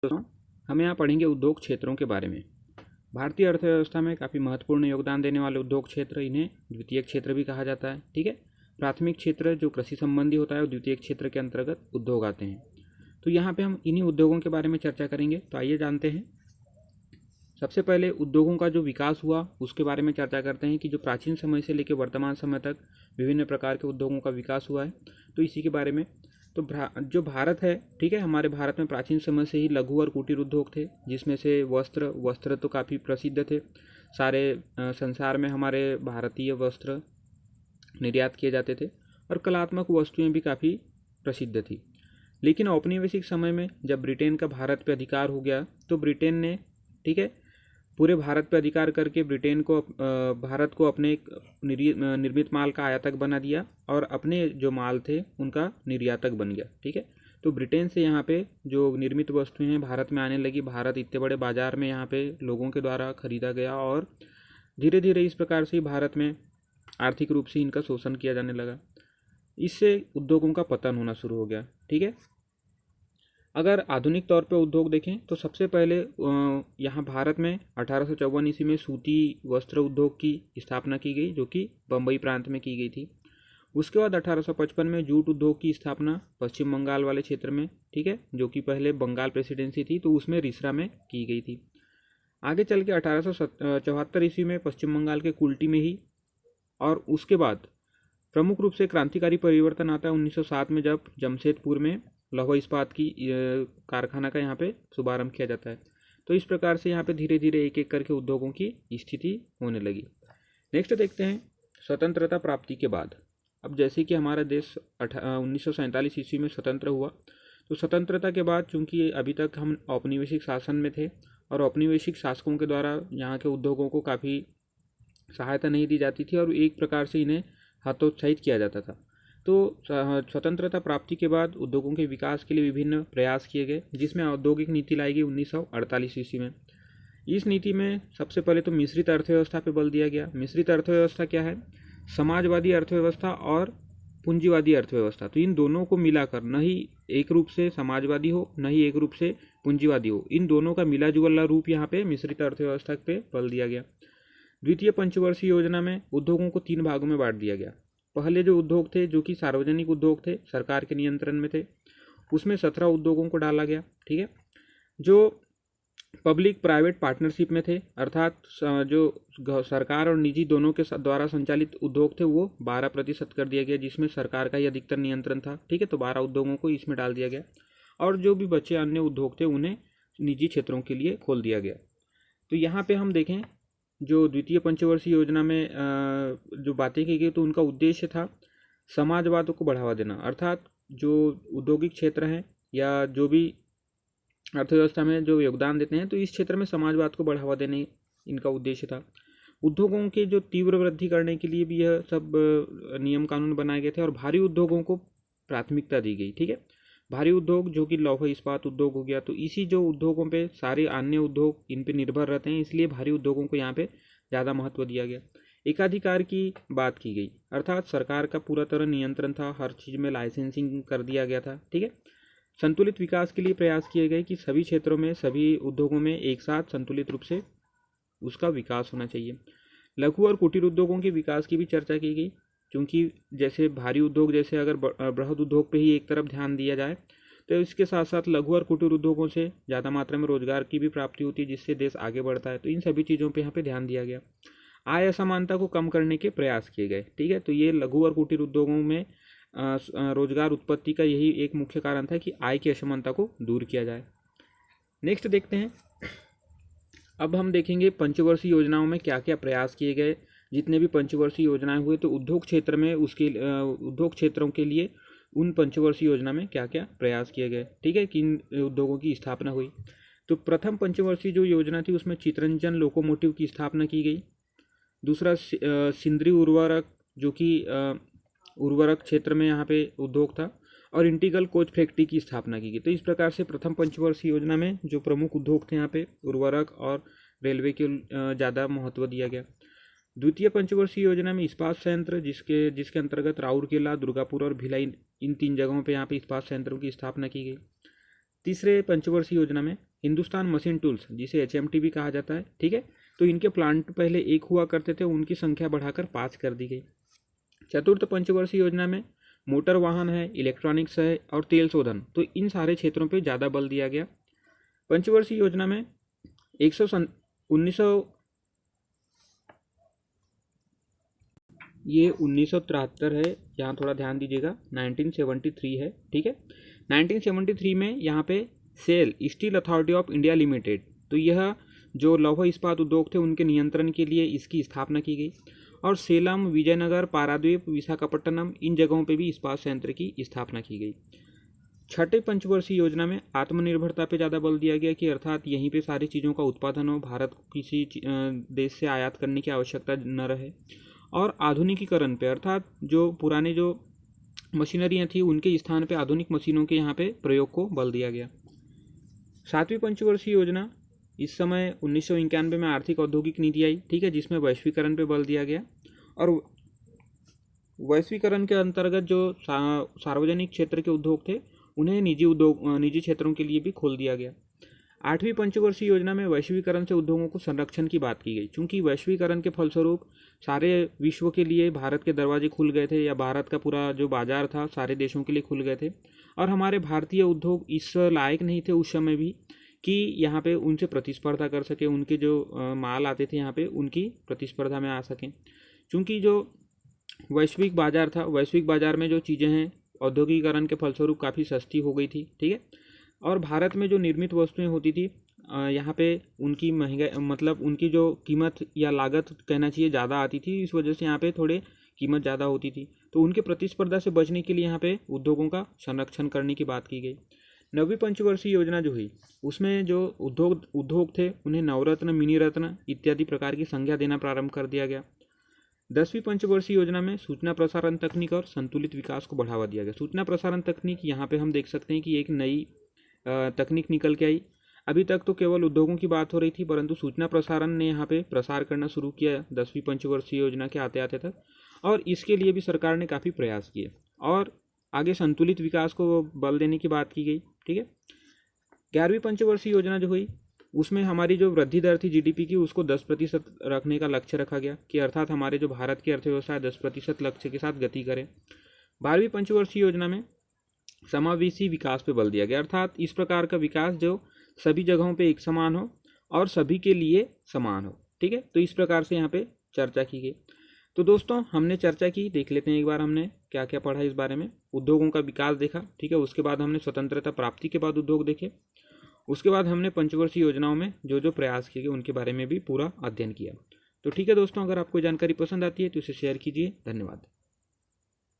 दोस्तों, हम यहाँ पढ़ेंगे उद्योग क्षेत्रों के बारे में। भारतीय अर्थव्यवस्था में काफ़ी महत्वपूर्ण योगदान देने वाले उद्योग क्षेत्र, इन्हें द्वितीयक क्षेत्र भी कहा जाता है। ठीक है, प्राथमिक क्षेत्र जो कृषि संबंधी होता है और द्वितीयक क्षेत्र के अंतर्गत उद्योग आते हैं। तो यहाँ पे हम इन्हीं उद्योगों के बारे में चर्चा करेंगे। तो आइए जानते हैं। सबसे पहले उद्योगों का जो विकास हुआ उसके बारे में चर्चा करते हैं कि जो प्राचीन समय से लेकर वर्तमान समय तक विभिन्न प्रकार के उद्योगों का विकास हुआ है, तो इसी के बारे में। तो जो भारत है, ठीक है, हमारे भारत में प्राचीन समय से ही लघु और कुटीर उद्योग थे, जिसमें से वस्त्र तो काफ़ी प्रसिद्ध थे। सारे संसार में हमारे भारतीय वस्त्र निर्यात किए जाते थे और कलात्मक वस्तुएं भी काफ़ी प्रसिद्ध थी। लेकिन औपनिवेशिक समय में जब ब्रिटेन का भारत पर अधिकार हो गया, तो ब्रिटेन ने, ठीक है, पूरे भारत पर अधिकार करके ब्रिटेन को भारत को अपने निर्मित माल का आयातक बना दिया और अपने जो माल थे उनका निर्यातक बन गया। ठीक है, तो ब्रिटेन से यहाँ पे जो निर्मित वस्तुएं हैं भारत में आने लगी। भारत इतने बड़े बाजार में यहाँ पे लोगों के द्वारा खरीदा गया और धीरे धीरे इस प्रकार से भारत में आर्थिक रूप से इनका शोषण किया जाने लगा। इससे उद्योगों का पतन होना शुरू हो गया। ठीक है, अगर आधुनिक तौर पर उद्योग देखें तो सबसे पहले यहाँ भारत में 1854 ईस्वी में सूती वस्त्र उद्योग की स्थापना की गई, जो कि बम्बई प्रांत में की गई थी। उसके बाद 1855 में जूट उद्योग की स्थापना पश्चिम बंगाल वाले क्षेत्र में, ठीक है, जो कि पहले बंगाल प्रेसिडेंसी थी, तो उसमें रिसरा में की गई थी। आगे चल के 1874 ईस्वी में पश्चिम बंगाल के कुल्टी में ही, और उसके बाद प्रमुख रूप से क्रांतिकारी परिवर्तन आता है 1907 में, जब जमशेदपुर में लौह इस्पात की कारखाना का यहाँ पे शुभारंभ किया जाता है। तो इस प्रकार से यहाँ पे धीरे धीरे एक एक करके उद्योगों की स्थिति होने लगी। नेक्स्ट देखते हैं स्वतंत्रता प्राप्ति के बाद। अब जैसे कि हमारा देश 1947 ईस्वी में स्वतंत्र हुआ, तो स्वतंत्रता के बाद चूंकि अभी तक हम औपनिवेशिक शासन में थे और औपनिवेशिक शासकों के द्वारा यहाँ के उद्योगों को काफ़ी सहायता नहीं दी जाती थी और एक प्रकार से इन्हें हतोत्साहित किया जाता था। तो स्वतंत्रता प्राप्ति के बाद उद्योगों के विकास के लिए विभिन्न प्रयास किए गए, जिसमें औद्योगिक नीति लाई गई 1948 ईस्वी में। इस नीति में सबसे पहले तो मिश्रित अर्थव्यवस्था पर बल दिया गया। मिश्रित अर्थव्यवस्था क्या है? समाजवादी अर्थव्यवस्था और पूंजीवादी अर्थव्यवस्था। तो इन दोनों को मिलाकर, न ही एक रूप से समाजवादी हो न ही एक रूप से पूंजीवादी हो, इन दोनों का मिला जुला रूप यहाँ पे मिश्रित अर्थव्यवस्था पे बल दिया गया। द्वितीय पंचवर्षीय योजना में उद्योगों को 3 भागों में बांट दिया गया। पहले जो उद्योग थे, जो कि सार्वजनिक उद्योग थे, सरकार के नियंत्रण में थे, उसमें 17 उद्योगों को डाला गया। ठीक है, जो पब्लिक प्राइवेट पार्टनरशिप में थे, अर्थात जो सरकार और निजी दोनों के द्वारा संचालित उद्योग थे, वो 12% कर दिया गया, जिसमें सरकार का ही अधिकतर नियंत्रण था। ठीक है, तो 12 उद्योगों को इसमें डाल दिया गया और जो भी बचे अन्य उद्योग थे उन्हें निजी क्षेत्रों के लिए खोल दिया गया। तो यहाँ पे हम देखें, जो द्वितीय पंचवर्षीय योजना में जो बातें की गई, तो उनका उद्देश्य था समाजवाद को बढ़ावा देना। अर्थात जो औद्योगिक क्षेत्र हैं या जो भी अर्थव्यवस्था में जो योगदान देते हैं, तो इस क्षेत्र में समाजवाद को बढ़ावा देने इनका उद्देश्य था। उद्योगों के जो तीव्र वृद्धि करने के लिए भी यह सब नियम कानून बनाए गए थे और भारी उद्योगों को प्राथमिकता दी गई। ठीक है, भारी उद्योग जो कि लौह इस्पात उद्योग हो गया, तो इसी जो उद्योगों पे सारे अन्य उद्योग इन पे निर्भर रहते हैं, इसलिए भारी उद्योगों को यहाँ पे ज़्यादा महत्व दिया गया। एकाधिकार की बात की गई, अर्थात सरकार का पूरा तरह नियंत्रण था, हर चीज़ में लाइसेंसिंग कर दिया गया था। ठीक है, संतुलित विकास के लिए प्रयास किए गए कि सभी क्षेत्रों में, सभी उद्योगों में एक साथ संतुलित रूप से उसका विकास होना चाहिए। लघु और कुटीर उद्योगों के विकास की भी चर्चा की गई, क्योंकि जैसे भारी उद्योग, जैसे अगर बृहद उद्योग पे ही एक तरफ ध्यान दिया जाए, तो इसके साथ साथ लघु और कुटीर उद्योगों से ज़्यादा मात्रा में रोजगार की भी प्राप्ति होती है, जिससे देश आगे बढ़ता है। तो इन सभी चीज़ों पे यहाँ पे ध्यान दिया गया। आय असमानता को कम करने के प्रयास किए गए। ठीक है, तो ये लघु और कुटीर उद्योगों में रोजगार उत्पत्ति का यही एक मुख्य कारण था कि आय की असमानता को दूर किया जाए। नेक्स्ट देखते हैं, अब हम देखेंगे पंचवर्षीय योजनाओं में क्या क्या प्रयास किए गए। जितने भी पंचवर्षीय योजनाएं हुए, तो उद्योग क्षेत्र में उसके उद्योग क्षेत्रों के लिए उन पंचवर्षीय योजना में क्या क्या प्रयास किए गए। ठीक है, किन उद्योगों की स्थापना हुई। तो प्रथम पंचवर्षीय जो योजना थी, उसमें चितरंजन लोकोमोटिव की स्थापना की गई। दूसरा सिंदरी उर्वरक, जो कि उर्वरक क्षेत्र में यहाँ पे उद्योग था, और इंटीग्रल कोच फैक्ट्री की स्थापना की गई। तो इस प्रकार से प्रथम पंचवर्षीय योजना में जो प्रमुख उद्योग थे यहाँ पे उर्वरक और रेलवे के ज़्यादा महत्व दिया गया। द्वितीय पंचवर्षीय योजना में इस्पात संयंत्र, जिसके अंतर्गत राउरकेला, दुर्गापुर और भिलाई, इन 3 जगहों पे यहाँ पे इस्पात संयंत्रों की स्थापना की गई। तीसरे पंचवर्षीय योजना में हिंदुस्तान मशीन टूल्स, जिसे HMT भी कहा जाता है, ठीक है। तो इनके प्लांट पहले 1 हुआ करते थे, उनकी संख्या बढ़ाकर 5 कर दी गई। चतुर्थ पंचवर्षीय योजना में मोटर वाहन है, इलेक्ट्रॉनिक्स है और तेल शोधन, तो इन सारे क्षेत्रों पे ज़्यादा बल दिया गया। पंचवर्षीय योजना में 1973 है, यहाँ थोड़ा ध्यान दीजिएगा, 1973 है, ठीक है। 1973 में यहाँ पे SAIL Steel Authority of India Limited, तो यह जो लौह इस्पात उद्योग थे उनके नियंत्रण के लिए इसकी स्थापना की गई। और सेलम, विजयनगर, पारादीप, विशाखापट्टनम, इन जगहों पे भी इस्पात संयंत्र की स्थापना की गई। छठे पंचवर्षीय योजना में आत्मनिर्भरता पे ज़्यादा बल दिया गया कि अर्थात यहीं पे सारी चीज़ों का उत्पादन हो, भारत को किसी देश से आयात करने की आवश्यकता न रहे। और आधुनिकीकरण पे, अर्थात जो पुराने जो मशीनरियाँ थी उनके स्थान पे आधुनिक मशीनों के यहाँ पे प्रयोग को बल दिया गया। सातवीं पंचवर्षीय योजना, इस समय 1991 में आर्थिक औद्योगिक नीति आई, ठीक है, जिसमें वैश्वीकरण पे बल दिया गया। और वैश्वीकरण के अंतर्गत जो सार्वजनिक क्षेत्र के उद्योग थे उन्हें निजी क्षेत्रों के लिए भी खोल दिया गया। आठवीं पंचवर्षीय योजना में वैश्वीकरण से उद्योगों को संरक्षण की बात की गई, क्योंकि वैश्वीकरण के फलस्वरूप सारे विश्व के लिए भारत के दरवाजे खुल गए थे, या भारत का पूरा जो बाजार था सारे देशों के लिए खुल गए थे। और हमारे भारतीय उद्योग इस लायक नहीं थे उस समय भी कि यहाँ पे उनसे प्रतिस्पर्धा कर सके, उनके जो माल आते थे यहाँ पे उनकी प्रतिस्पर्धा में आ सकें। क्योंकि जो वैश्विक बाजार था, वैश्विक बाजार में जो चीज़ें हैं औद्योगिकरण के फलस्वरूप काफ़ी सस्ती हो गई थी, ठीक है। और भारत में जो निर्मित वस्तुएं होती थी यहाँ पे उनकी महंगाई, मतलब उनकी जो कीमत या लागत कहना चाहिए ज़्यादा आती थी, इस वजह से यहाँ पे थोड़े कीमत ज़्यादा होती थी। तो उनके प्रतिस्पर्धा से बचने के लिए यहाँ पे उद्योगों का संरक्षण करने की बात की गई। नवीं पंचवर्षीय योजना जो हुई उसमें जो उद्योग थे उन्हें नवरत्न, मिनी रत्न इत्यादि प्रकार की संज्ञा देना प्रारंभ कर दिया गया। 10वीं पंचवर्षीय योजना में सूचना प्रसारण तकनीक और संतुलित विकास को बढ़ावा दिया गया। सूचना प्रसारण तकनीक, यहाँ पे हम देख सकते हैं कि एक नई तकनीक निकल के आई। अभी तक तो केवल उद्योगों की बात हो रही थी, परंतु सूचना प्रसारण ने यहाँ पे प्रसार करना शुरू किया 10वीं पंचवर्षीय योजना के आते आते तक, और इसके लिए भी सरकार ने काफ़ी प्रयास किए। और आगे संतुलित विकास को बल देने की बात की गई, ठीक है। 11वीं पंचवर्षीय योजना जो हुई उसमें हमारी जो वृद्धि दर थी GDP की उसको 10% रखने का लक्ष्य रखा गया, कि अर्थात हमारे जो भारत की अर्थव्यवस्था 10% लक्ष्य के साथ गति करे। 12वीं पंचवर्षीय योजना में समावेशी विकास पे बल दिया गया, अर्थात इस प्रकार का विकास जो सभी जगहों पे एक समान हो और सभी के लिए समान हो, ठीक है। तो इस प्रकार से यहाँ पे चर्चा की गई। तो दोस्तों हमने चर्चा की, देख लेते हैं एक बार हमने क्या क्या पढ़ा इस बारे में। उद्योगों का विकास देखा, ठीक है। उसके बाद हमने स्वतंत्रता प्राप्ति के बाद उद्योग देखे। उसके बाद हमने पंचवर्षीय योजनाओं में जो जो प्रयास किए गए उनके बारे में भी पूरा अध्ययन किया। तो ठीक है दोस्तों, अगर आपको जानकारी पसंद आती है तो इसे शेयर कीजिए। धन्यवाद।